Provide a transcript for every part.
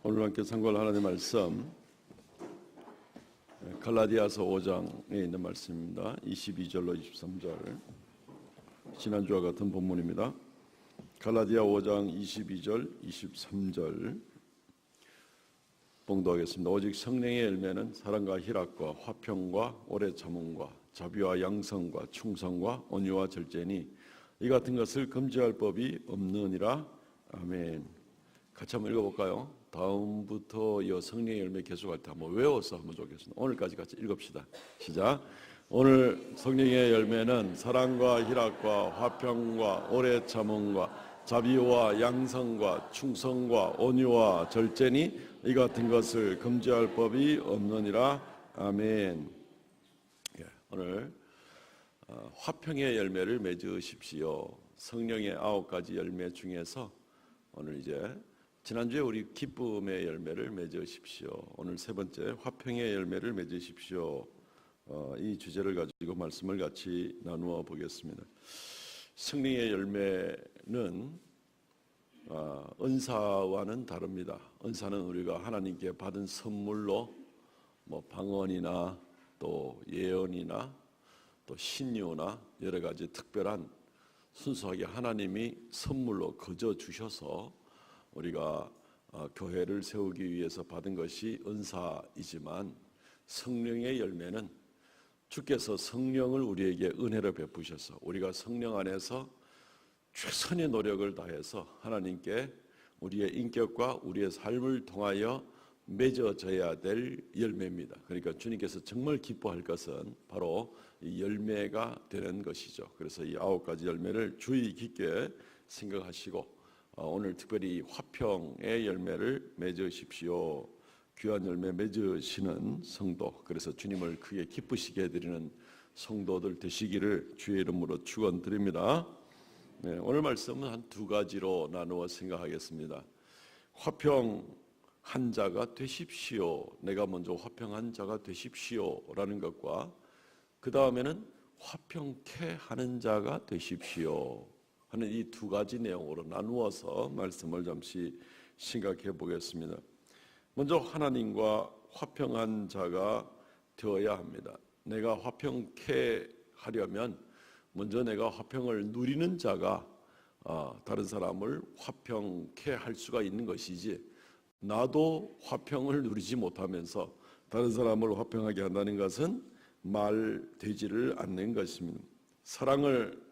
오늘 함께 상고할 하나님의 말씀 갈라디아서 5장에 있는 말씀입니다. 22절로 23절, 지난주와 같은 본문입니다. 갈라디아 5장 22절 23절 봉독하겠습니다. 오직 성령의 열매는 사랑과 희락과 화평과 오래 참음과 자비와 양성과 충성과 온유와 절제니 이 같은 것을 금지할 법이 없느니라. 아멘. 같이 한번 읽어볼까요? 다음부터 이 성령의 열매 계속할 때 한번 외워서 한번 좋겠습니다. 오늘까지 같이 읽읍시다. 시작. 오늘 성령의 열매는 사랑과 희락과 화평과 오래 참음과 자비와 양성과 충성과 온유와 절제니 이 같은 것을 금지할 법이 없느니라. 아멘. 오늘 화평의 열매를 맺으십시오. 성령의 9가지 열매 중에서 오늘 이제 지난주에 우리 기쁨의 열매를 맺으십시오. 오늘 세 번째 화평의 열매를 맺으십시오. 이 주제를 가지고 말씀을 같이 나누어 보겠습니다. 성령의 열매는 은사와는 다릅니다. 은사는 우리가 하나님께 받은 선물로 방언이나 또 예언이나 또 신유나 여러 가지 특별한 순수하게 하나님이 선물로 거저 주셔서 우리가 교회를 세우기 위해서 받은 것이 은사이지만, 성령의 열매는 주께서 성령을 우리에게 은혜로 베푸셔서 우리가 성령 안에서 최선의 노력을 다해서 하나님께 우리의 인격과 우리의 삶을 통하여 맺어져야 될 열매입니다. 그러니까 주님께서 정말 기뻐할 것은 바로 이 열매가 되는 것이죠. 그래서 이 9가지 열매를 주의 깊게 생각하시고 오늘 특별히 화평의 열매를 맺으십시오. 귀한 열매 맺으시는 성도, 그래서 주님을 크게 기쁘시게 해드리는 성도들 되시기를 주의 이름으로 축원드립니다. 오늘 말씀은 한 2가지로 나누어 생각하겠습니다. 화평한 자가 되십시오. 내가 먼저 화평한 자가 되십시오 라는 것과 그 다음에는 화평케 하는 자가 되십시오 하는 이 2가지 내용으로 나누어서 말씀을 잠시 생각해 보겠습니다. 먼저 하나님과 화평한 자가 되어야 합니다. 내가 화평케 하려면 먼저 내가 화평을 누리는 자가 다른 사람을 화평케 할 수가 있는 것이지, 나도 화평을 누리지 못하면서 다른 사람을 화평하게 한다는 것은 말되지를 않는 것입니다. 사랑을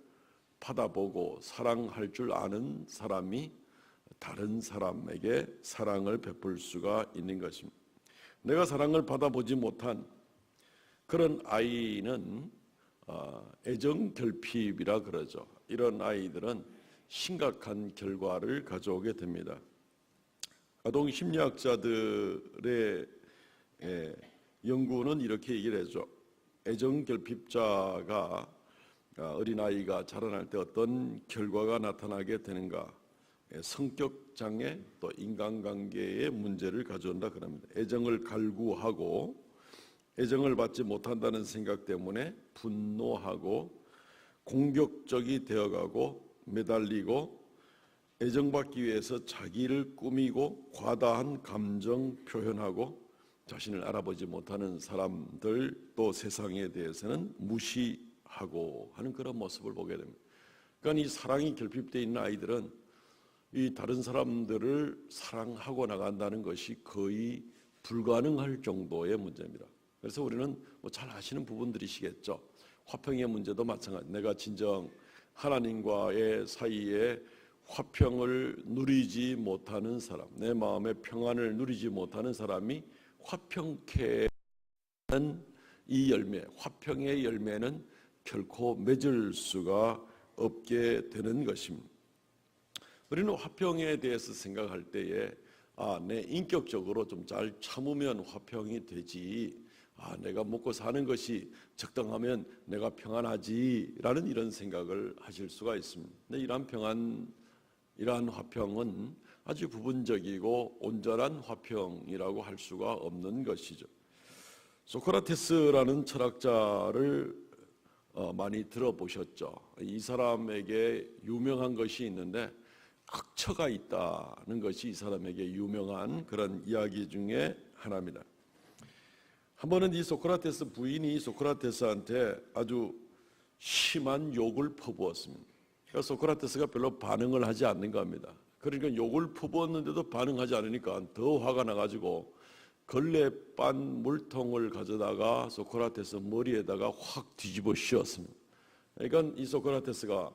받아보고 사랑할 줄 아는 사람이 다른 사람에게 사랑을 베풀 수가 있는 것입니다. 내가 사랑을 받아보지 못한 그런 아이는 애정결핍이라 그러죠. 이런 아이들은 심각한 결과를 가져오게 됩니다. 아동 심리학자들의 연구는 이렇게 얘기를 하죠. 애정결핍자가 어린아이가 자라날 때 어떤 결과가 나타나게 되는가? 성격장애, 또 인간관계의 문제를 가져온다 그럽니다. 애정을 갈구하고 애정을 받지 못한다는 생각 때문에 분노하고 공격적이 되어가고 매달리고 애정받기 위해서 자기를 꾸미고 과다한 감정 표현하고 자신을 알아보지 못하는 사람들, 또 세상에 대해서는 무시하고 하는 그런 모습을 보게 됩니다. 그러니까 이 사랑이 결핍되어 있는 아이들은 이 다른 사람들을 사랑하고 나간다는 것이 거의 불가능할 정도의 문제입니다. 그래서 우리는 잘 아시는 부분들이시겠죠. 화평의 문제도 마찬가지. 내가 진정 하나님과의 사이에 화평을 누리지 못하는 사람, 내 마음의 평안을 누리지 못하는 사람이 화평케 하는 이 열매, 화평의 열매는 결코 맺을 수가 없게 되는 것입니다. 우리는 화평에 대해서 생각할 때에 내 인격적으로 좀 잘 참으면 화평이 되지, 내가 먹고 사는 것이 적당하면 내가 평안하지라는 이런 생각을 하실 수가 있습니다. 근데 이러한 화평은 아주 부분적이고 온전한 화평이라고 할 수가 없는 것이죠. 소크라테스라는 철학자를 많이 들어보셨죠. 이 사람에게 유명한 것이 있는데 악처가 있다는 것이 이 사람에게 유명한 그런 이야기 중에 하나입니다. 한 번은 이 소크라테스 부인이 소크라테스한테 아주 심한 욕을 퍼부었습니다. 그러니까 소크라테스가 별로 반응을 하지 않는 겁니다. 그러니까 욕을 퍼부었는데도 반응하지 않으니까 더 화가 나가지고 걸레빤 물통을 가져다가 소크라테스 머리에다가 확 뒤집어 씌웠습니다. 그러니까 이 소크라테스가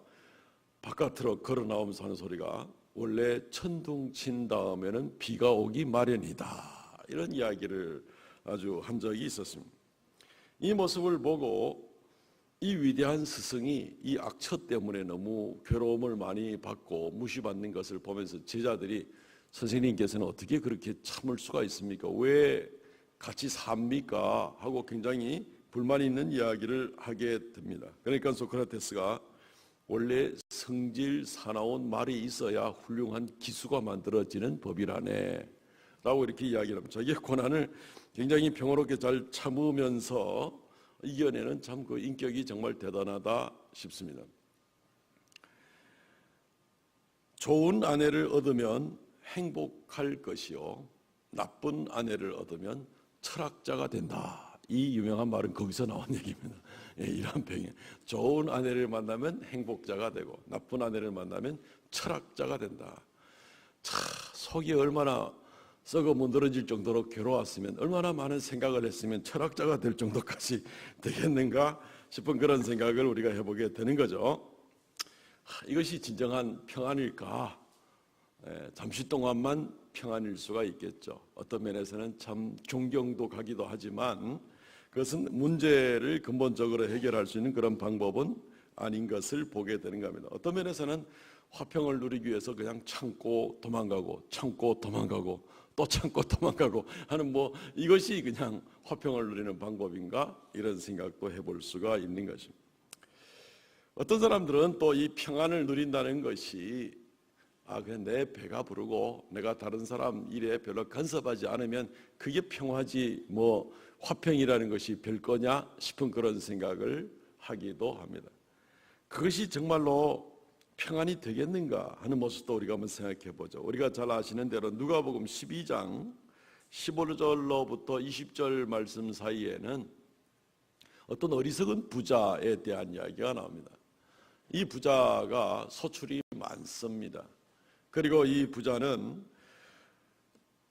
바깥으로 걸어 나오면서 하는 소리가 원래 천둥 친 다음에는 비가 오기 마련이다, 이런 이야기를 아주 한 적이 있었습니다. 이 모습을 보고 이 위대한 스승이 이 악처 때문에 너무 괴로움을 많이 받고 무시받는 것을 보면서 제자들이 선생님께서는 어떻게 그렇게 참을 수가 있습니까? 왜 같이 삽니까? 하고 굉장히 불만 있는 이야기를 하게 됩니다. 그러니까 소크라테스가 원래 성질 사나운 말이 있어야 훌륭한 기수가 만들어지는 법이라네 라고 이렇게 이야기를 합니다. 자기의 고난을 굉장히 평화롭게 잘 참으면서 이겨내는 참 그 인격이 정말 대단하다 싶습니다. 좋은 아내를 얻으면 행복할 것이요, 나쁜 아내를 얻으면 철학자가 된다. 이 유명한 말은 거기서 나온 얘기입니다. 이런 병이, 좋은 아내를 만나면 행복자가 되고 나쁜 아내를 만나면 철학자가 된다. 참 속이 얼마나 썩어 문드러질 정도로 괴로웠으면, 얼마나 많은 생각을 했으면 철학자가 될 정도까지 되겠는가 싶은 그런 생각을 우리가 해보게 되는 거죠. 이것이 진정한 평안일까? 잠시 동안만 평안일 수가 있겠죠. 어떤 면에서는 참 존경도 가기도 하지만 그것은 문제를 근본적으로 해결할 수 있는 그런 방법은 아닌 것을 보게 되는 겁니다. 어떤 면에서는 화평을 누리기 위해서 그냥 참고 도망가고 참고 도망가고 또 참고 도망가고 하는 이것이 그냥 화평을 누리는 방법인가, 이런 생각도 해볼 수가 있는 것입니다. 어떤 사람들은 또 이 평안을 누린다는 것이 그냥 내 배가 부르고 내가 다른 사람 일에 별로 간섭하지 않으면 그게 평화지 화평이라는 것이 별거냐 싶은 그런 생각을 하기도 합니다. 그것이 정말로 평안이 되겠는가 하는 모습도 우리가 한번 생각해 보죠. 우리가 잘 아시는 대로 누가복음 12장 15절로부터 20절 말씀 사이에는 어떤 어리석은 부자에 대한 이야기가 나옵니다. 이 부자가 소출이 많습니다. 그리고 이 부자는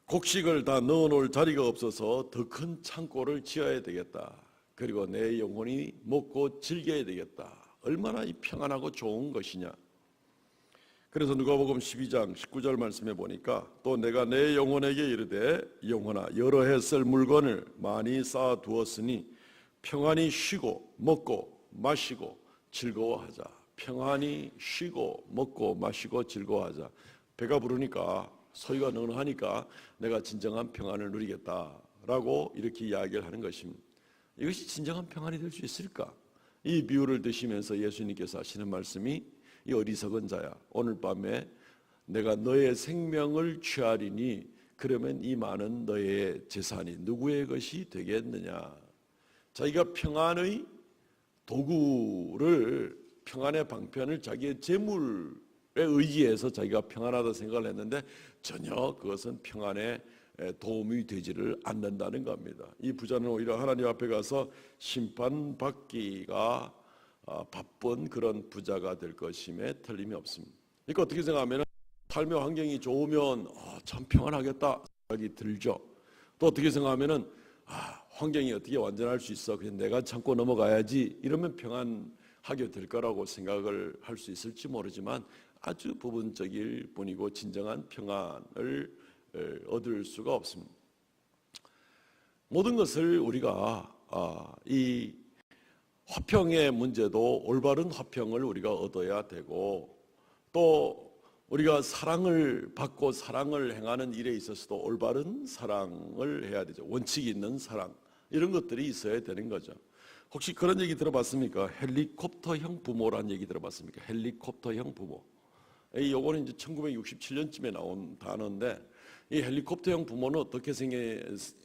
곡식을 다 넣어놓을 자리가 없어서 더 큰 창고를 지어야 되겠다. 그리고 내 영혼이 먹고 즐겨야 되겠다. 얼마나 이 평안하고 좋은 것이냐. 그래서 누가복음 12장 19절 말씀에 보니까 또 내가 내 영혼에게 이르되 영혼아 여러 해 쓸 물건을 많이 쌓아 두었으니 평안히 쉬고 먹고 마시고 즐거워하자. 평안히 쉬고 먹고 마시고 즐거워하자. 배가 부르니까 소유가 넉넉하니까 내가 진정한 평안을 누리겠다라고 이렇게 이야기를 하는 것입니다. 이것이 진정한 평안이 될 수 있을까? 이 비유를 드시면서 예수님께서 하시는 말씀이 이 어리석은 자야, 오늘 밤에 내가 너의 생명을 취하리니 그러면 이 많은 너의 재산이 누구의 것이 되겠느냐. 자기가 평안의 도구를, 평안의 방편을 자기의 재물에 의지해서 자기가 평안하다 생각을 했는데 전혀 그것은 평안에 도움이 되지를 않는다는 겁니다. 이 부자는 오히려 하나님 앞에 가서 심판받기가 바쁜 그런 부자가 될 것임에 틀림이 없습니다. 그러니까 어떻게 생각하면 삶의 환경이 좋으면 참 평안하겠다 생각이 들죠. 또 어떻게 생각하면 환경이 어떻게 완전할 수 있어, 그냥 내가 참고 넘어가야지, 이러면 평안하게 될 거라고 생각을 할 수 있을지 모르지만 아주 부분적일 뿐이고 진정한 평안을 얻을 수가 없습니다. 모든 것을 우리가 이 화평의 문제도 올바른 화평을 우리가 얻어야 되고, 또 우리가 사랑을 받고 사랑을 행하는 일에 있어서도 올바른 사랑을 해야 되죠. 원칙이 있는 사랑, 이런 것들이 있어야 되는 거죠. 혹시 그런 얘기 들어봤습니까? 헬리콥터형 부모라는 얘기 들어봤습니까? 헬리콥터형 부모. 요거는 이제 1967년쯤에 나온 단어인데, 이 헬리콥터형 부모는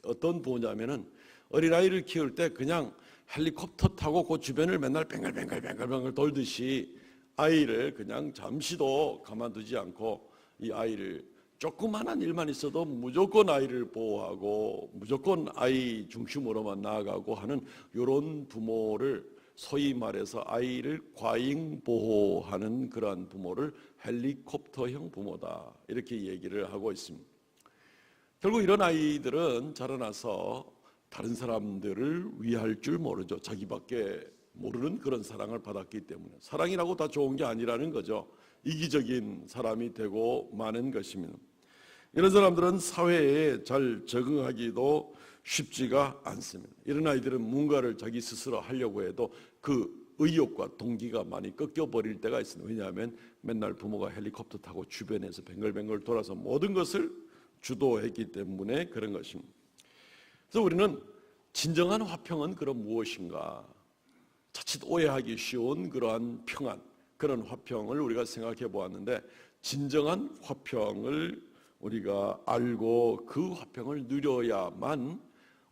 어떤 부모냐면은 어린아이를 키울 때 그냥 헬리콥터 타고 그 주변을 맨날 뱅글뱅글 돌듯이 아이를 그냥 잠시도 가만두지 않고 이 아이를 조그마한 일만 있어도 무조건 아이를 보호하고 무조건 아이 중심으로만 나아가고 하는 이런 부모를, 소위 말해서 아이를 과잉 보호하는 그러한 부모를 헬리콥터형 부모다, 이렇게 얘기를 하고 있습니다. 결국 이런 아이들은 자라나서 다른 사람들을 위할 줄 모르죠. 자기밖에 모르는 그런 사랑을 받았기 때문에 사랑이라고 다 좋은 게 아니라는 거죠. 이기적인 사람이 되고 마는 것입니다. 이런 사람들은 사회에 잘 적응하기도 쉽지가 않습니다. 이런 아이들은 뭔가를 자기 스스로 하려고 해도 그 의욕과 동기가 많이 꺾여버릴 때가 있습니다. 왜냐하면 맨날 부모가 헬리콥터 타고 주변에서 뱅글뱅글 돌아서 모든 것을 주도했기 때문에 그런 것입니다. 그래서 우리는 진정한 화평은 그럼 무엇인가? 자칫 오해하기 쉬운 그러한 평안, 그런 화평을 우리가 생각해 보았는데, 진정한 화평을 우리가 알고 그 화평을 누려야만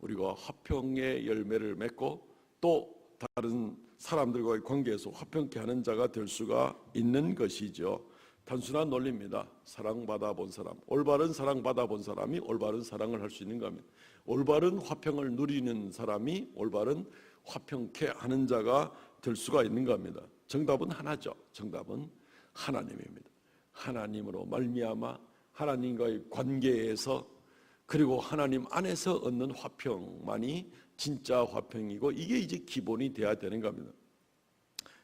우리가 화평의 열매를 맺고 또 다른 사람들과의 관계에서 화평케 하는 자가 될 수가 있는 것이죠. 단순한 논리입니다. 사랑받아 본 사람, 올바른 사랑받아 본 사람이 올바른 사랑을 할 수 있는 겁니다. 올바른 화평을 누리는 사람이 올바른 화평케 하는 자가 될 수가 있는 겁니다. 정답은 하나죠. 정답은 하나님입니다. 하나님으로 말미암아 하나님과의 관계에서, 그리고 하나님 안에서 얻는 화평만이 진짜 화평이고, 이게 이제 기본이 돼야 되는 겁니다.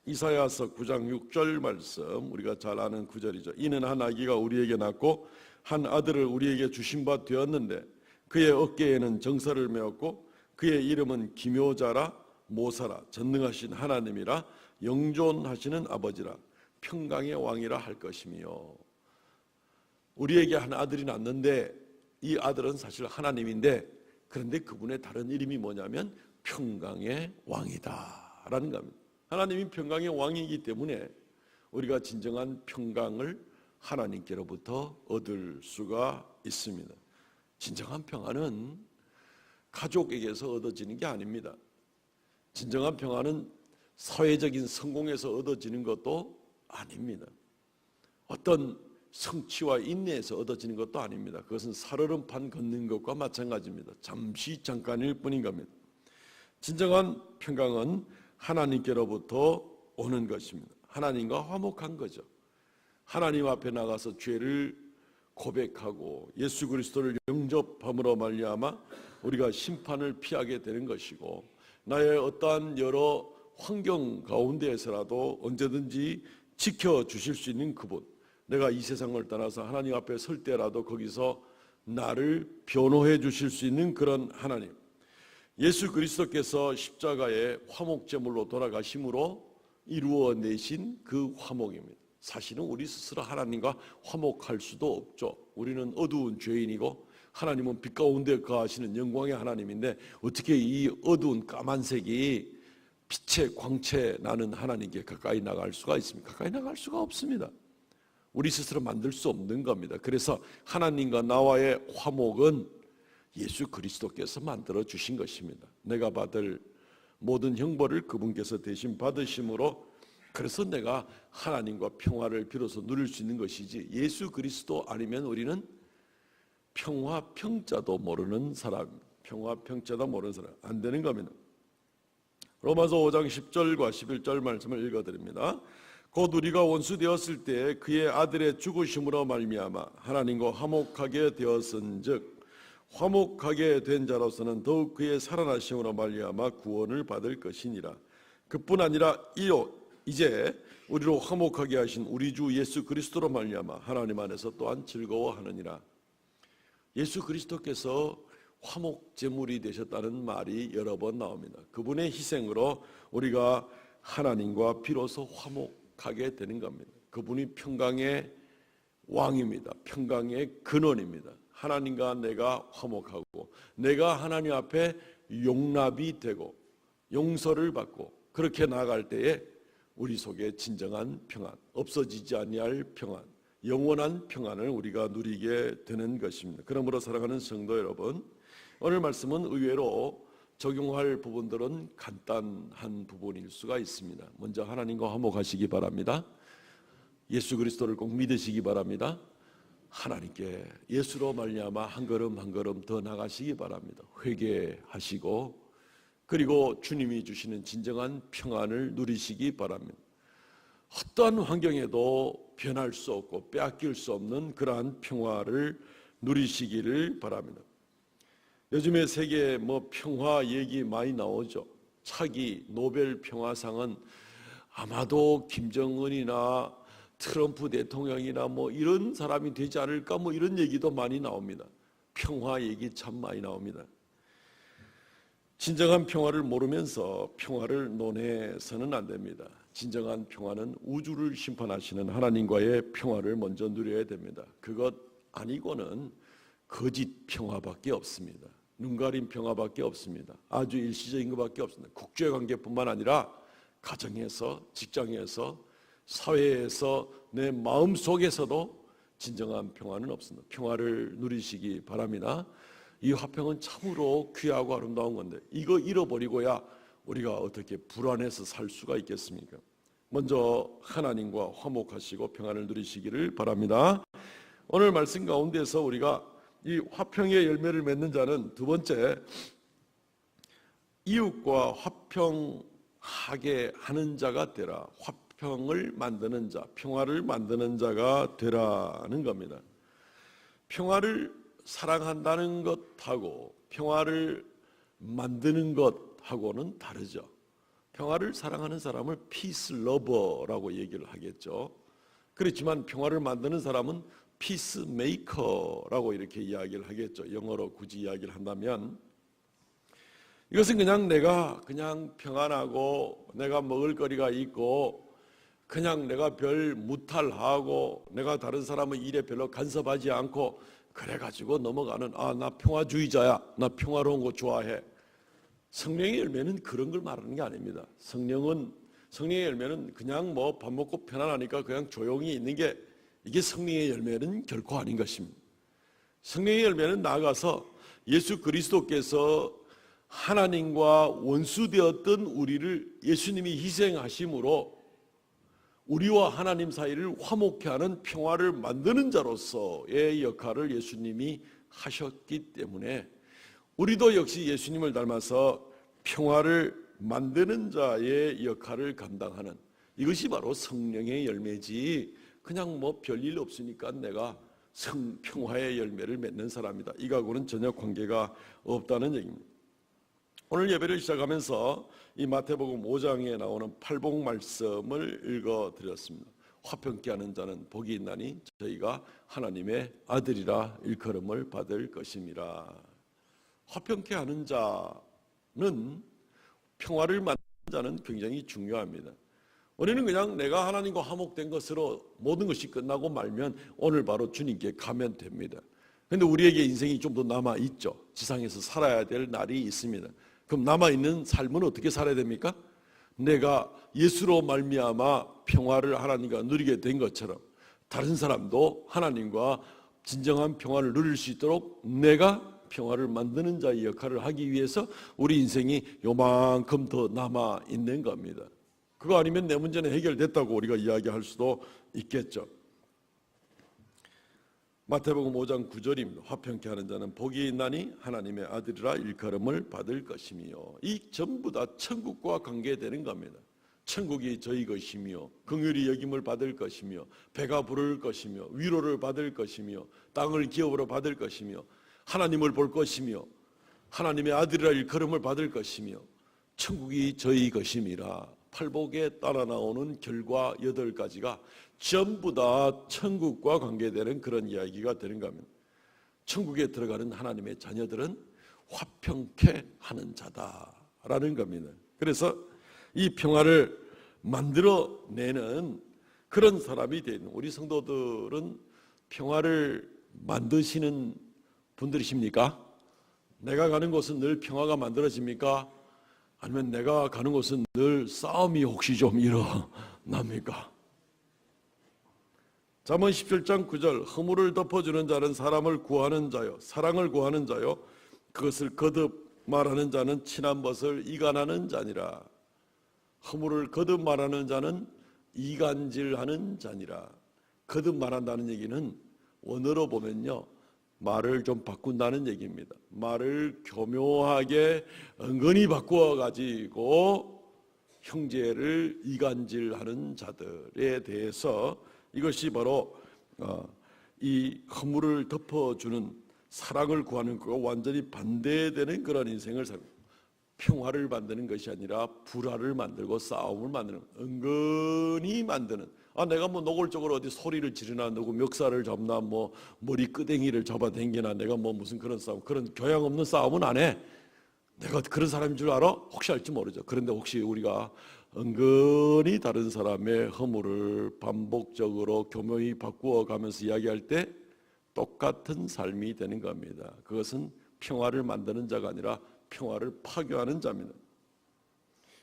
이사야서 9장 6절 말씀, 우리가 잘 아는 구절이죠. 이는 한 아기가 우리에게 낳고 한 아들을 우리에게 주신 바 되었는데 그의 어깨에는 정사를 메었고 그의 이름은 기묘자라, 모사라, 전능하신 하나님이라, 영존하시는 아버지라, 평강의 왕이라 할 것이며. 우리에게 한 아들이 낳는데 이 아들은 사실 하나님인데, 그런데 그분의 다른 이름이 뭐냐면 평강의 왕이다 라는 겁니다. 하나님이 평강의 왕이기 때문에 우리가 진정한 평강을 하나님께로부터 얻을 수가 있습니다. 진정한 평안은 가족에게서 얻어지는 게 아닙니다. 진정한 평안은 사회적인 성공에서 얻어지는 것도 아닙니다. 어떤 성취와 인내에서 얻어지는 것도 아닙니다. 그것은 살얼음판 걷는 것과 마찬가지입니다. 잠깐일 뿐인 겁니다. 진정한 평강은 하나님께로부터 오는 것입니다. 하나님과 화목한 거죠. 하나님 앞에 나가서 죄를 고백하고 예수 그리스도를 영접함으로 말미암아 우리가 심판을 피하게 되는 것이고, 나의 어떠한 여러 환경 가운데에서라도 언제든지 지켜주실 수 있는 그분, 내가 이 세상을 떠나서 하나님 앞에 설 때라도 거기서 나를 변호해 주실 수 있는 그런 하나님, 예수 그리스도께서 십자가의 화목제물로 돌아가심으로 이루어내신 그 화목입니다. 사실은 우리 스스로 하나님과 화목할 수도 없죠. 우리는 어두운 죄인이고 하나님은 빛 가운데 거하시는 영광의 하나님인데, 어떻게 이 어두운 까만색이 빛의 광채 나는 하나님께 가까이 나갈 수가 있습니까? 가까이 나갈 수가 없습니다. 우리 스스로 만들 수 없는 겁니다. 그래서 하나님과 나와의 화목은 예수 그리스도께서 만들어 주신 것입니다. 내가 받을 모든 형벌을 그분께서 대신 받으심으로, 그래서 내가 하나님과 평화를 비로소 누릴 수 있는 것이지, 예수 그리스도 아니면 우리는 평화 평자도 모르는 사람, 평화 평자도 모르는 사람, 안 되는 겁니다. 로마서 5장 10절과 11절 말씀을 읽어드립니다. 곧 우리가 원수 되었을 때 그의 아들의 죽으심으로 말미암아 하나님과 화목하게 되었은즉, 화목하게 된 자로서는 더욱 그의 살아나심으로 말미암아 구원을 받을 것이니라. 그뿐 아니라 이제 우리로 화목하게 하신 우리 주 예수 그리스도로 말미암아 하나님 안에서 또한 즐거워하느니라. 예수 그리스도께서 화목 제물이 되셨다는 말이 여러 번 나옵니다. 그분의 희생으로 우리가 하나님과 비로소 화목하게 되는 겁니다. 그분이 평강의 왕입니다. 평강의 근원입니다. 하나님과 내가 화목하고 내가 하나님 앞에 용납이 되고 용서를 받고 그렇게 나아갈 때에 우리 속에 진정한 평안, 없어지지 아니할 평안, 영원한 평안을 우리가 누리게 되는 것입니다. 그러므로 사랑하는 성도 여러분, 오늘 말씀은 의외로 적용할 부분들은 간단한 부분일 수가 있습니다. 먼저 하나님과 화목하시기 바랍니다. 예수 그리스도를 꼭 믿으시기 바랍니다. 하나님께 예수로 말미암아 한 걸음 한 걸음 더 나가시기 바랍니다. 회개하시고 그리고 주님이 주시는 진정한 평안을 누리시기 바랍니다. 어떠한 환경에도 변할 수 없고 빼앗길 수 없는 그러한 평화를 누리시기를 바랍니다. 요즘에 세계 평화 얘기 많이 나오죠. 차기 노벨 평화상은 아마도 김정은이나 트럼프 대통령이나 이런 사람이 되지 않을까 이런 얘기도 많이 나옵니다. 평화 얘기 참 많이 나옵니다. 진정한 평화를 모르면서 평화를 논해서는 안 됩니다. 진정한 평화는 우주를 심판하시는 하나님과의 평화를 먼저 누려야 됩니다. 그것 아니고는 거짓 평화밖에 없습니다. 눈 가린 평화밖에 없습니다. 아주 일시적인 것밖에 없습니다. 국제관계뿐만 아니라 가정에서, 직장에서, 사회에서, 내 마음속에서도 진정한 평화는 없습니다. 평화를 누리시기 바랍니다. 이 화평은 참으로 귀하고 아름다운 건데 이거 잃어버리고야 우리가 어떻게 불안해서 살 수가 있겠습니까? 먼저 하나님과 화목하시고 평안을 누리시기를 바랍니다. 오늘 말씀 가운데서 우리가 이 화평의 열매를 맺는 자는 두 번째, 이웃과 화평하게 하는 자가 되라. 화평을 만드는 자, 평화를 만드는 자가 되라는 겁니다. 평화를 사랑한다는 것하고 평화를 만드는 것하고는 다르죠. 평화를 사랑하는 사람을 피스 러버라고 얘기를 하겠죠. 그렇지만 평화를 만드는 사람은 피스 메이커라고 이렇게 이야기를 하겠죠. 영어로 굳이 이야기를 한다면 이것은 내가 평안하고 내가 먹을 거리가 있고 내가 별 무탈하고 내가 다른 사람의 일에 별로 간섭하지 않고 그래가지고 넘어가는 나 평화주의자야, 나 평화로운 거 좋아해. 성령의 열매는 그런 걸 말하는 게 아닙니다. 성령의 열매는 그냥 밥 먹고 편안하니까 그냥 조용히 있는 게 이게 성령의 열매는 결코 아닌 것입니다. 성령의 열매는 나아가서 예수 그리스도께서 하나님과 원수되었던 우리를 예수님이 희생하심으로 우리와 하나님 사이를 화목케 하는 평화를 만드는 자로서의 역할을 예수님이 하셨기 때문에 우리도 역시 예수님을 닮아서 평화를 만드는 자의 역할을 감당하는 이것이 바로 성령의 열매지 그냥 별일 없으니까 내가 평화의 열매를 맺는 사람이다. 이거하고는 전혀 관계가 없다는 얘기입니다. 오늘 예배를 시작하면서 이 마태복음 5장에 나오는 팔복 말씀을 읽어드렸습니다. 화평케 하는 자는 복이 있나니 저희가 하나님의 아들이라 일컬음을 받을 것임이라. 화평케 하는 자는 평화를 만드는 자는 굉장히 중요합니다. 우리는 그냥 내가 하나님과 화목된 것으로 모든 것이 끝나고 말면 오늘 바로 주님께 가면 됩니다. 그런데 우리에게 인생이 좀 더 남아있죠. 지상에서 살아야 될 날이 있습니다. 그럼 남아있는 삶은 어떻게 살아야 됩니까? 내가 예수로 말미암아 평화를 하나님과 누리게 된 것처럼 다른 사람도 하나님과 진정한 평화를 누릴 수 있도록 내가 평화를 만드는 자의 역할을 하기 위해서 우리 인생이 요만큼 더 남아있는 겁니다. 그거 아니면 내 문제는 해결됐다고 우리가 이야기할 수도 있겠죠. 마태복음 5장 9절입니다. 화평케 하는 자는 복이 있나니 하나님의 아들이라 일컬음을 받을 것이며 이 전부 다 천국과 관계되는 겁니다. 천국이 저희 것이며 긍휼히 여김을 받을 것이며 배가 부를 것이며 위로를 받을 것이며 땅을 기업으로 받을 것이며 하나님을 볼 것이며 하나님의 아들이라 일컬음을 받을 것이며 천국이 저희 것임이라. 팔복에 따라 나오는 결과 8가지가 전부 다 천국과 관계되는 그런 이야기가 되는 겁니다. 천국에 들어가는 하나님의 자녀들은 화평케 하는 자다라는 겁니다. 그래서 이 평화를 만들어내는 그런 사람이 되는 우리 성도들은 평화를 만드시는 분들이십니까? 내가 가는 곳은 늘 평화가 만들어집니까? 아니면 내가 가는 곳은 늘 싸움이 혹시 좀 일어납니까? 잠언 17장 9절 허물을 덮어주는 자는 사람을 구하는 자요 사랑을 구하는 자요 그것을 거듭 말하는 자는 친한 것을 이간하는 자니라. 허물을 거듭 말하는 자는 이간질하는 자니라. 거듭 말한다는 얘기는 원어로 보면요, 말을 좀 바꾼다는 얘기입니다. 말을 교묘하게 은근히 바꾸어 가지고 형제를 이간질하는 자들에 대해서 이것이 바로 이 허물을 덮어주는 사랑을 구하는 것과 완전히 반대되는 그런 인생을 살고, 평화를 만드는 것이 아니라 불화를 만들고 싸움을 만드는, 은근히 만드는, 내가 뭐 노골적으로 어디 소리를 지르나, 누구 멱살을 잡나, 뭐 머리 끄댕이를 잡아당기나, 내가 뭐 무슨 그런 싸움, 그런 교양 없는 싸움은 안 해. 내가 그런 사람인 줄 알아? 혹시 알지 모르죠. 그런데 혹시 우리가 은근히 다른 사람의 허물을 반복적으로 교묘히 바꾸어 가면서 이야기할 때 똑같은 삶이 되는 겁니다. 그것은 평화를 만드는 자가 아니라 평화를 파괴하는 자입니다.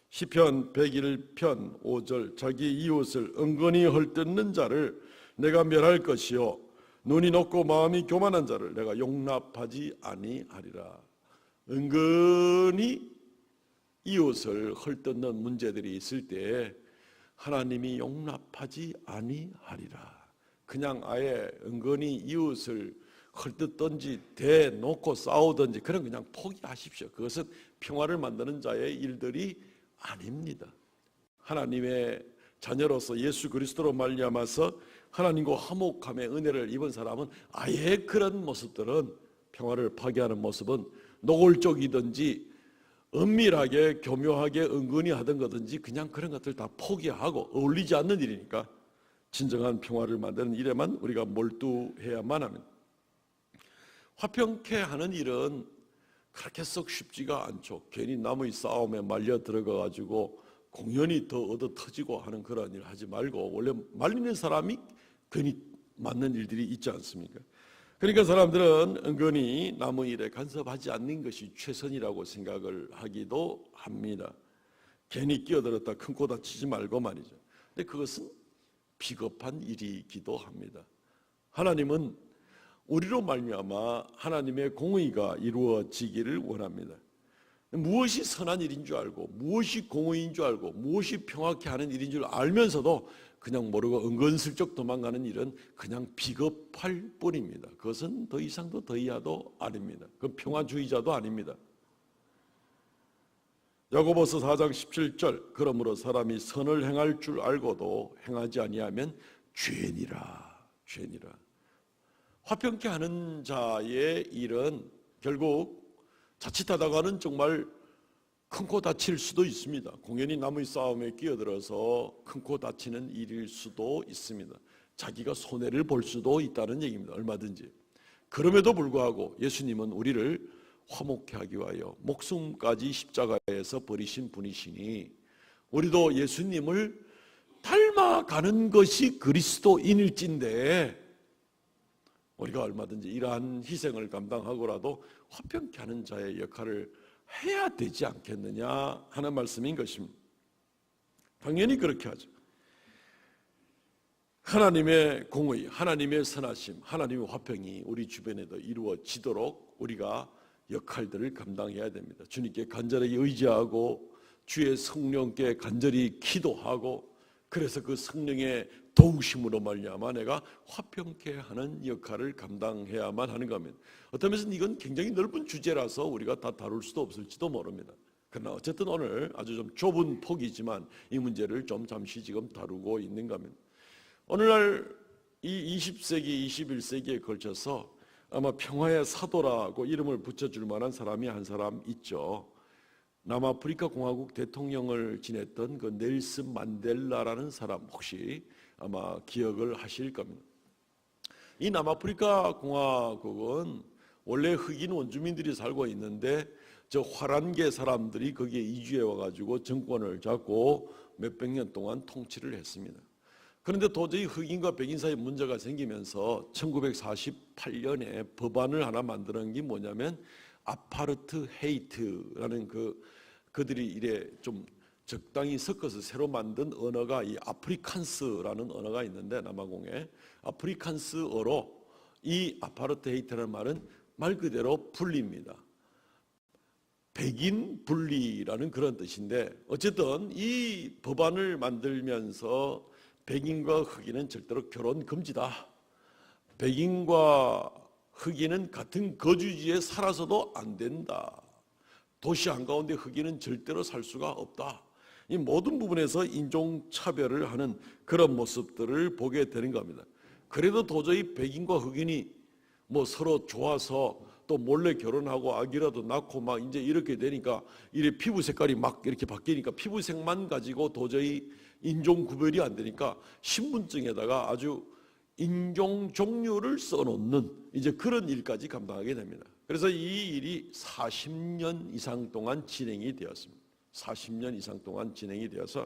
시편 101편 5절, 자기 이웃을 은근히 헐뜯는 자를 내가 멸할 것이요 눈이 높고 마음이 교만한 자를 내가 용납하지 아니하리라. 은근히 이웃을 헐뜯는 문제들이 있을 때 하나님이 용납하지 아니하리라. 그냥 아예 은근히 이웃을 헐뜯든지 대놓고 싸우든지 그런 그냥 포기하십시오. 그것은 평화를 만드는 자의 일들이 아닙니다. 하나님의 자녀로서 예수 그리스도로 말미암아서 하나님과 화목함의 은혜를 입은 사람은 아예 그런 모습들은, 평화를 파괴하는 모습은 노골적이든지 은밀하게 교묘하게 은근히 하던 거든지 그냥 그런 것들 다 포기하고, 어울리지 않는 일이니까 진정한 평화를 만드는 일에만 우리가 몰두해야만 합니다. 화평케 하는 일은 그렇게 썩 쉽지가 않죠. 괜히 남의 싸움에 말려 들어가 가지고 공연히 더 얻어 터지고 하는 그런 일 하지 말고, 원래 말리는 사람이 괜히 맞는 일들이 있지 않습니까? 그러니까 사람들은 은근히 남의 일에 간섭하지 않는 것이 최선이라고 생각을 하기도 합니다. 괜히 끼어들었다 큰 코 다치지 말고 말이죠. 근데 그것은 비겁한 일이기도 합니다. 하나님은 우리로 말미암아 하나님의 공의가 이루어지기를 원합니다. 무엇이 선한 일인 줄 알고, 무엇이 공의인 줄 알고, 무엇이 평화케 하는 일인 줄 알면서도 그냥 모르고 은근슬쩍 도망가는 일은 그냥 비겁할 뿐입니다. 그것은 더 이상도 더 이하도 아닙니다. 그건 평화주의자도 아닙니다. 야고보서 4장 17절, 그러므로 사람이 선을 행할 줄 알고도 행하지 아니하면 죄니라. 죄니라. 화평케 하는 자의 일은 결국 자칫하다가는 정말 큰 코 다칠 수도 있습니다. 공연히 남의 싸움에 끼어들어서 큰 코 다치는 일일 수도 있습니다. 자기가 손해를 볼 수도 있다는 얘기입니다. 얼마든지. 그럼에도 불구하고 예수님은 우리를 화목케 하기 위하여 목숨까지 십자가에서 버리신 분이시니, 우리도 예수님을 닮아가는 것이 그리스도인일진데 우리가 얼마든지 이러한 희생을 감당하고라도 화평케 하는 자의 역할을 해야 되지 않겠느냐 하는 말씀인 것입니다. 당연히 그렇게 하죠. 하나님의 공의, 하나님의 선하심, 하나님의 화평이 우리 주변에도 이루어지도록 우리가 역할들을 감당해야 됩니다. 주님께 간절하게 의지하고 주의 성령께 간절히 기도하고, 그래서 그 성령의 도우심으로 말미암아 내가 화평케 하는 역할을 감당해야만 하는 겁니다. 어떤 면에서는 이건 굉장히 넓은 주제라서 우리가 다 다룰 수도 없을지도 모릅니다. 그러나 어쨌든 오늘 아주 좀 좁은 폭이지만 이 문제를 좀 잠시 지금 다루고 있는 겁니다. 오늘날 이 20세기, 21세기에 걸쳐서 아마 평화의 사도라고 이름을 붙여줄 만한 사람이 한 사람 있죠. 남아프리카 공화국 대통령을 지냈던 그 넬슨 만델라라는 사람, 혹시 아마 기억을 하실 겁니다. 이 남아프리카 공화국은 원래 흑인 원주민들이 살고 있는데 저 화란계 사람들이 거기에 이주해 와가지고 정권을 잡고 몇백 년 동안 통치를 했습니다. 그런데 도저히 흑인과 백인 사이 문제가 생기면서 1948년에 법안을 하나 만드는 게 뭐냐면 아파르트헤이트라는 그들이 이래 좀 적당히 섞어서 새로 만든 언어가 이 아프리칸스라는 언어가 있는데, 남아공에 아프리칸스어로 이 아파르트헤이트라는 말은 말 그대로 분리입니다. 백인 분리라는 그런 뜻인데, 어쨌든 이 법안을 만들면서 백인과 흑인은 절대로 결혼 금지다. 백인과 흑인은 같은 거주지에 살아서도 안 된다. 도시 한가운데 흑인은 절대로 살 수가 없다. 이 모든 부분에서 인종차별을 하는 그런 모습들을 보게 되는 겁니다. 그래도 도저히 백인과 흑인이 뭐 서로 좋아서 또 몰래 결혼하고 아기라도 낳고 막 이제 이렇게 되니까 이래 피부 색깔이 막 이렇게 바뀌니까 피부색만 가지고 도저히 인종 구별이 안 되니까 신분증에다가 아주 인종 종류를 써놓는 이제 그런 일까지 감당하게 됩니다. 그래서 이 일이 40년 이상 동안 진행이 되었습니다. 40년 이상 동안 진행이 되어서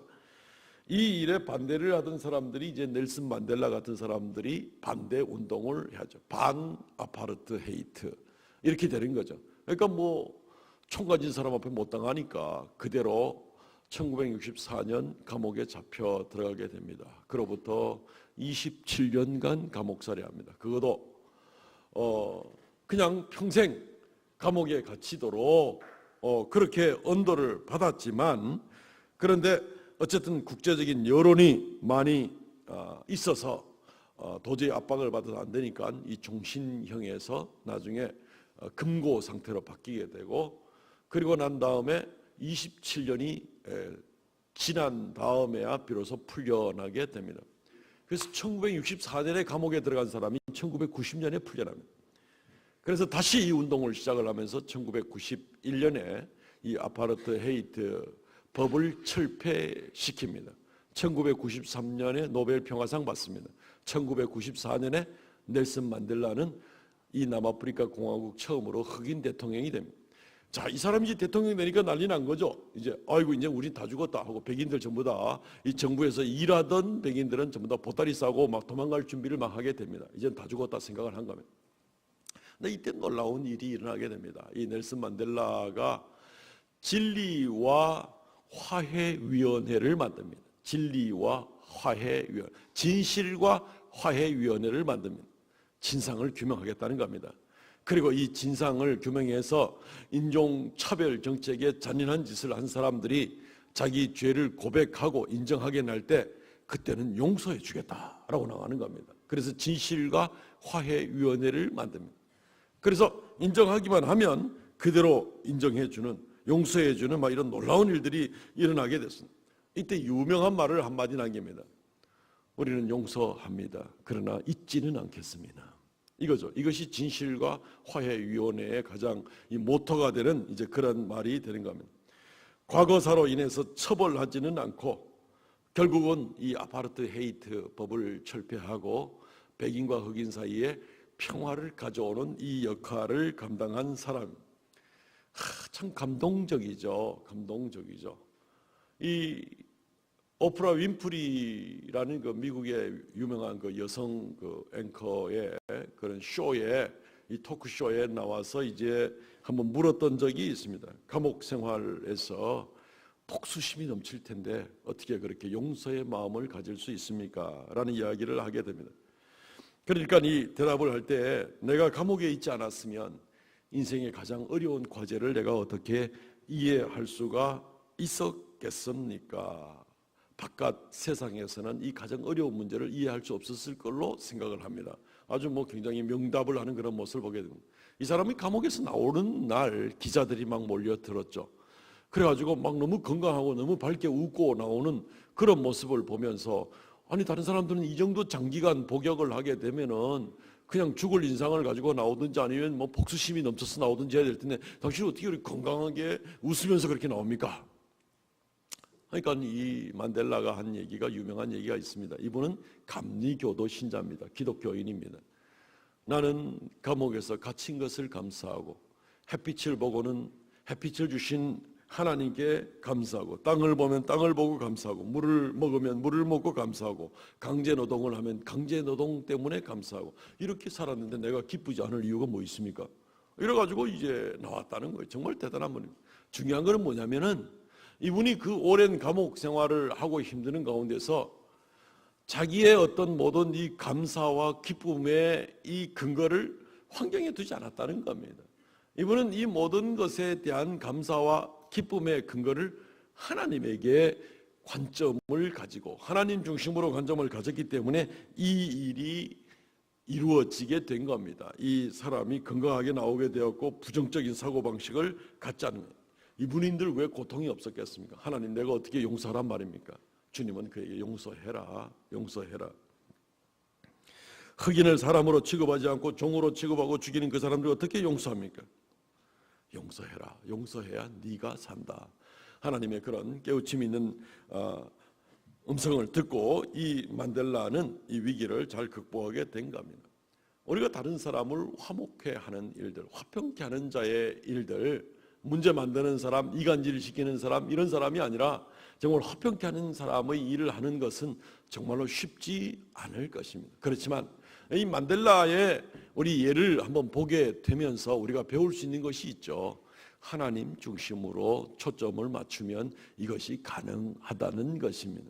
이 일에 반대를 하던 사람들이 이제 넬슨 만델라 같은 사람들이 반대 운동을 하죠. 반 아파르트 헤이트 이렇게 되는 거죠. 그러니까 뭐 총 가진 사람 앞에 못 당하니까 그대로 1964년 감옥에 잡혀 들어가게 됩니다. 그로부터 27년간 감옥살이 합니다. 그것도 그냥 평생 감옥에 갇히도록 그렇게 언도를 받았지만, 그런데 어쨌든 국제적인 여론이 많이 있어서 도저히 압박을 받아서 안 되니까 이 종신형에서 나중에 금고 상태로 바뀌게 되고, 그리고 난 다음에 27년이 지난 다음에야 비로소 풀려나게 됩니다. 그래서 1964년에 감옥에 들어간 사람이 1990년에 풀려납니다. 그래서 다시 이 운동을 시작을 하면서 1991년에 이 아파르트 헤이트 법을 철폐시킵니다. 1993년에 노벨 평화상 받습니다. 1994년에 넬슨 만델라는 이 남아프리카 공화국 처음으로 흑인 대통령이 됩니다. 자, 이 사람이 이제 대통령이 되니까 난리 난 거죠. 이제 아이고 이제 우린 다 죽었다 하고 백인들 전부 다 이 정부에서 일하던 백인들은 전부 다 보따리 싸고 막 도망갈 준비를 막 하게 됩니다. 이젠 다 죽었다 생각을 한 겁니다. 근데 이때 놀라운 일이 일어나게 됩니다. 이 넬슨 만델라가 진리와 화해위원회를 만듭니다. 진리와 화해위원, 진실과 화해위원회를 만듭니다. 진상을 규명하겠다는 겁니다. 그리고 이 진상을 규명해서 인종차별 정책에 잔인한 짓을 한 사람들이 자기 죄를 고백하고 인정하게 날 때 그때는 용서해 주겠다라고 나가는 겁니다. 그래서 진실과 화해위원회를 만듭니다. 그래서 인정하기만 하면 그대로 인정해 주는, 용서해 주는 막 이런 놀라운 일들이 일어나게 됐습니다. 이때 유명한 말을 한마디 남깁니다. 우리는 용서합니다. 그러나 잊지는 않겠습니다. 이거죠. 이것이 진실과 화해위원회의 가장 이 모토가 되는 이제 그런 말이 되는 겁니다. 과거사로 인해서 처벌하지는 않고 결국은 이 아파르트 헤이트 법을 철폐하고 백인과 흑인 사이에 평화를 가져오는 이 역할을 감당한 사람. 참 감동적이죠. 감동적이죠. 이 오프라 윈프리라는 그 미국의 유명한 그 여성 그 앵커의 그런 쇼에, 이 토크쇼에 나와서 이제 한번 물었던 적이 있습니다. 감옥 생활에서 복수심이 넘칠 텐데 어떻게 그렇게 용서의 마음을 가질 수 있습니까? 라는 이야기를 하게 됩니다. 그러니까 이 대답을 할 때 내가 감옥에 있지 않았으면 인생의 가장 어려운 과제를 내가 어떻게 이해할 수가 있었겠습니까? 바깥 세상에서는 이 가장 어려운 문제를 이해할 수 없었을 걸로 생각을 합니다. 아주 뭐 굉장히 명답을 하는 그런 모습을 보게 됩니다. 이 사람이 감옥에서 나오는 날 기자들이 막 몰려들었죠. 그래가지고 막 너무 건강하고 너무 밝게 웃고 나오는 그런 모습을 보면서, 아니 다른 사람들은 이 정도 장기간 복역을 하게 되면은 그냥 죽을 인상을 가지고 나오든지 아니면 뭐 복수심이 넘쳐서 나오든지 해야 될 텐데 당신은 어떻게 그렇게 건강하게 웃으면서 그렇게 나옵니까? 그러니까 이 만델라가 한 얘기가, 유명한 얘기가 있습니다. 이분은 감리교도 신자입니다. 기독교인입니다. 나는 감옥에서 갇힌 것을 감사하고 햇빛을 보고는 햇빛을 주신 하나님께 감사하고, 땅을 보면 땅을 보고 감사하고, 물을 먹으면 물을 먹고 감사하고, 강제노동을 하면 강제노동 때문에 감사하고, 이렇게 살았는데 내가 기쁘지 않을 이유가 뭐 있습니까? 이래가지고 이제 나왔다는 거예요. 정말 대단한 분입니다. 중요한 거는 뭐냐면은 이분이 그 오랜 감옥 생활을 하고 힘드는 가운데서 자기의 어떤 모든 이 감사와 기쁨의 이 근거를 환경에 두지 않았다는 겁니다. 이분은 이 모든 것에 대한 감사와 기쁨의 근거를 하나님에게 관점을 가지고 하나님 중심으로 관점을 가졌기 때문에 이 일이 이루어지게 된 겁니다. 이 사람이 건강하게 나오게 되었고 부정적인 사고방식을 갖지 않는 거예요. 이분인들 왜 고통이 없었겠습니까? 하나님 내가 어떻게 용서하란 말입니까? 주님은 그에게 용서해라, 용서해라. 흑인을 사람으로 취급하지 않고 종으로 취급하고 죽이는 그 사람들 어떻게 용서합니까? 용서해라, 용서해야 네가 산다. 하나님의 그런 깨우침이 있는 음성을 듣고 이 만델라는 이 위기를 잘 극복하게 된 겁니다. 우리가 다른 사람을 화목해 하는 일들, 화평케 하는 자의 일들, 문제 만드는 사람, 이간질 시키는 사람, 이런 사람이 아니라 정말 화평케 하는 사람의 일을 하는 것은 정말로 쉽지 않을 것입니다. 그렇지만 이 만델라의 우리 예를 한번 보게 되면서 우리가 배울 수 있는 것이 있죠. 하나님 중심으로 초점을 맞추면 이것이 가능하다는 것입니다.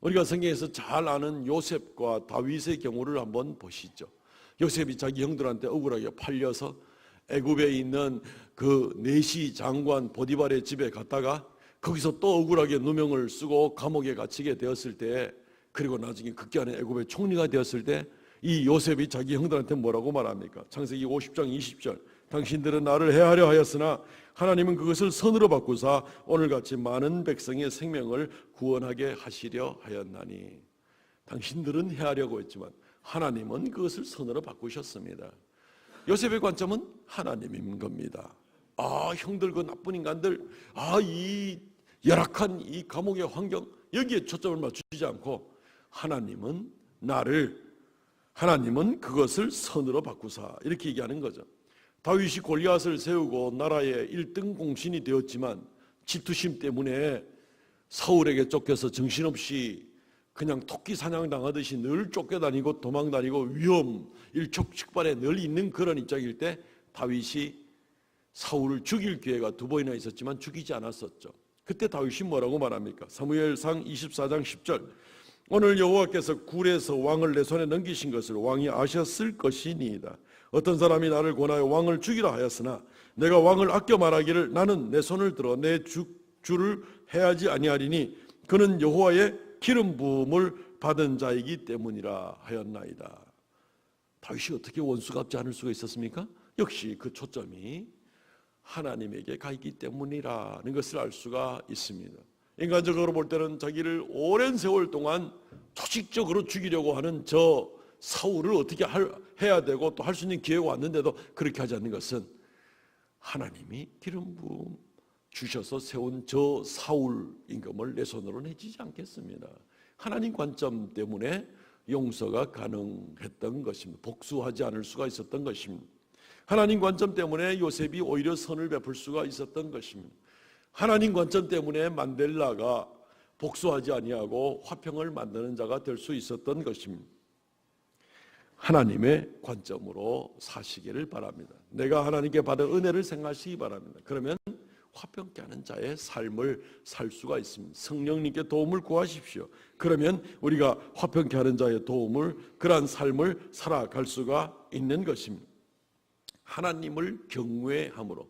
우리가 성경에서 잘 아는 요셉과 다윗의 경우를 한번 보시죠. 요셉이 자기 형들한테 억울하게 팔려서 애굽에 있는 그 내시 장관 보디발의 집에 갔다가 거기서 또 억울하게 누명을 쓰고 감옥에 갇히게 되었을 때, 그리고 나중에 극기하는 애굽의 총리가 되었을 때 이 요셉이 자기 형들한테 뭐라고 말합니까? 창세기 50장 20절, 당신들은 나를 해하려 하였으나 하나님은 그것을 선으로 바꾸사 오늘같이 많은 백성의 생명을 구원하게 하시려 하였나니. 당신들은 해하려고 했지만 하나님은 그것을 선으로 바꾸셨습니다. 요셉의 관점은 하나님인 겁니다. 형들 그 나쁜 인간들, 이 열악한 이 감옥의 환경, 여기에 초점을 맞추지 않고 하나님은 그것을 선으로 바꾸사, 이렇게 얘기하는 거죠. 다윗이 골리앗을 세우고 나라의 1등 공신이 되었지만 질투심 때문에 사울에게 쫓겨서 정신없이 그냥 토끼 사냥 당하듯이 늘 쫓겨다니고 도망다니고 위험 일촉즉발에 늘 있는 그런 입장일 때 다윗이 사울을 죽일 기회가 2번이나 있었지만 죽이지 않았었죠. 그때 다윗이 뭐라고 말합니까? 사무엘상 24장 10절, 오늘 여호와께서 굴에서 왕을 내 손에 넘기신 것을 왕이 아셨을 것이니이다. 어떤 사람이 나를 권하여 왕을 죽이라 하였으나 내가 왕을 아껴 말하기를 나는 내 손을 들어 내 주를 해하지 아니하리니 그는 여호와의 기름 부음을 받은 자이기 때문이라 하였나이다. 다윗이 어떻게 원수 갚지 않을 수가 있었습니까? 역시 그 초점이 하나님에게 가 있기 때문이라는 것을 알 수가 있습니다. 인간적으로 볼 때는 자기를 오랜 세월 동안 조직적으로 죽이려고 하는 저 사울을 어떻게 해야 되고 또 할 수 있는 기회가 왔는데도 그렇게 하지 않는 것은 하나님이 기름 부음 주셔서 세운 저 사울 임금을 내 손으로 내지지 않겠습니다. 하나님 관점 때문에 용서가 가능했던 것입니다. 복수하지 않을 수가 있었던 것입니다. 하나님 관점 때문에 요셉이 오히려 선을 베풀 수가 있었던 것입니다. 하나님 관점 때문에 만델라가 복수하지 아니하고 화평을 만드는 자가 될 수 있었던 것입니다. 하나님의 관점으로 사시기를 바랍니다. 내가 하나님께 받은 은혜를 생각하시기 바랍니다. 그러면 화평케 하는 자의 삶을 살 수가 있습니다. 성령님께 도움을 구하십시오. 그러면 우리가 화평케 하는 자의 도움을, 그러한 삶을 살아갈 수가 있는 것입니다. 하나님을 경외함으로,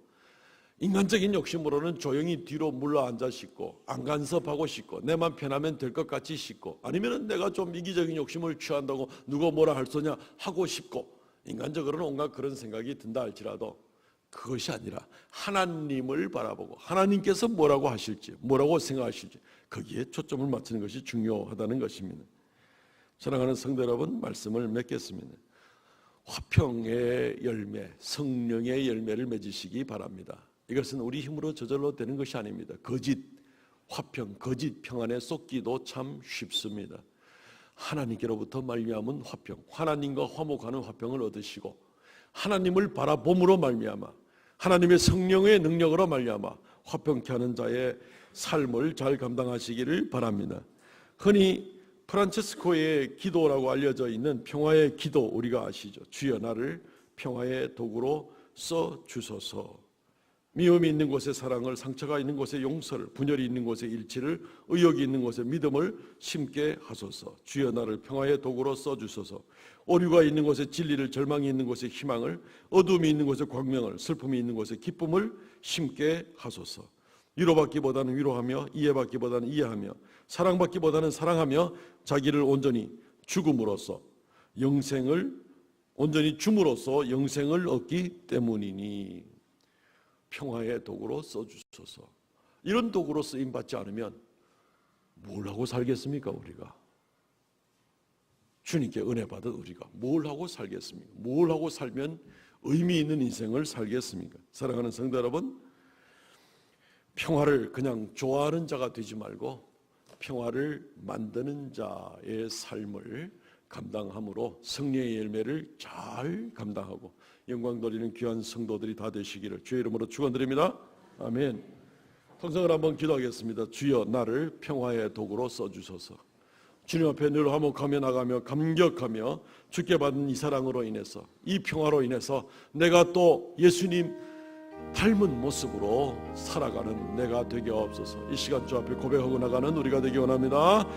인간적인 욕심으로는 조용히 뒤로 물러앉아 싶고 안 간섭하고 싶고 내만 편하면 될 것 같이 싶고, 아니면 내가 좀 이기적인 욕심을 취한다고 누가 뭐라 할 소냐 하고 싶고, 인간적으로는 온갖 그런 생각이 든다 할지라도 그것이 아니라 하나님을 바라보고 하나님께서 뭐라고 하실지, 뭐라고 생각하실지 거기에 초점을 맞추는 것이 중요하다는 것입니다. 사랑하는 성도 여러분, 말씀을 맺겠습니다. 화평의 열매, 성령의 열매를 맺으시기 바랍니다. 이것은 우리 힘으로 저절로 되는 것이 아닙니다. 거짓 화평, 거짓 평안에 쏟기도 참 쉽습니다. 하나님께로부터 말미암은 화평, 하나님과 화목하는 화평을 얻으시고 하나님을 바라봄으로 말미암아 하나님의 성령의 능력으로 말미암아 화평케 하는 자의 삶을 잘 감당하시기를 바랍니다. 흔히 프란체스코의 기도라고 알려져 있는 평화의 기도, 우리가 아시죠? 주여 나를 평화의 도구로 써 주소서. 미움이 있는 곳에 사랑을, 상처가 있는 곳에 용서를, 분열이 있는 곳에 일치를, 의욕이 있는 곳에 믿음을 심게 하소서. 주여 나를 평화의 도구로 써주소서. 오류가 있는 곳에 진리를, 절망이 있는 곳에 희망을, 어둠이 있는 곳에 광명을, 슬픔이 있는 곳에 기쁨을 심게 하소서. 위로받기보다는 위로하며, 이해받기보다는 이해하며, 사랑받기보다는 사랑하며, 자기를 온전히 죽음으로써 영생을 온전히 줌으로써 영생을 얻기 때문이니 평화의 도구로 써주소서. 이런 도구로 쓰임받지 않으면 뭘 하고 살겠습니까? 우리가 주님께 은혜 받은 우리가 뭘 하고 살겠습니까? 뭘 하고 살면 의미 있는 인생을 살겠습니까? 사랑하는 성도 여러분, 평화를 그냥 좋아하는 자가 되지 말고 평화를 만드는 자의 삶을 감당함으로 승리의 열매를 잘 감당하고 영광 돌리는 귀한 성도들이 다 되시기를 주의 이름으로 축원드립니다. 아멘. 통성을 한번 기도하겠습니다. 주여, 나를 평화의 도구로 써주소서. 주님 앞에 늘 화목하며 나가며 감격하며 주께 받은 이 사랑으로 인해서, 이 평화로 인해서 내가 또 예수님 닮은 모습으로 살아가는 내가 되게 하옵소서. 이 시간 주 앞에 고백하고 나가는 우리가 되기 원합니다.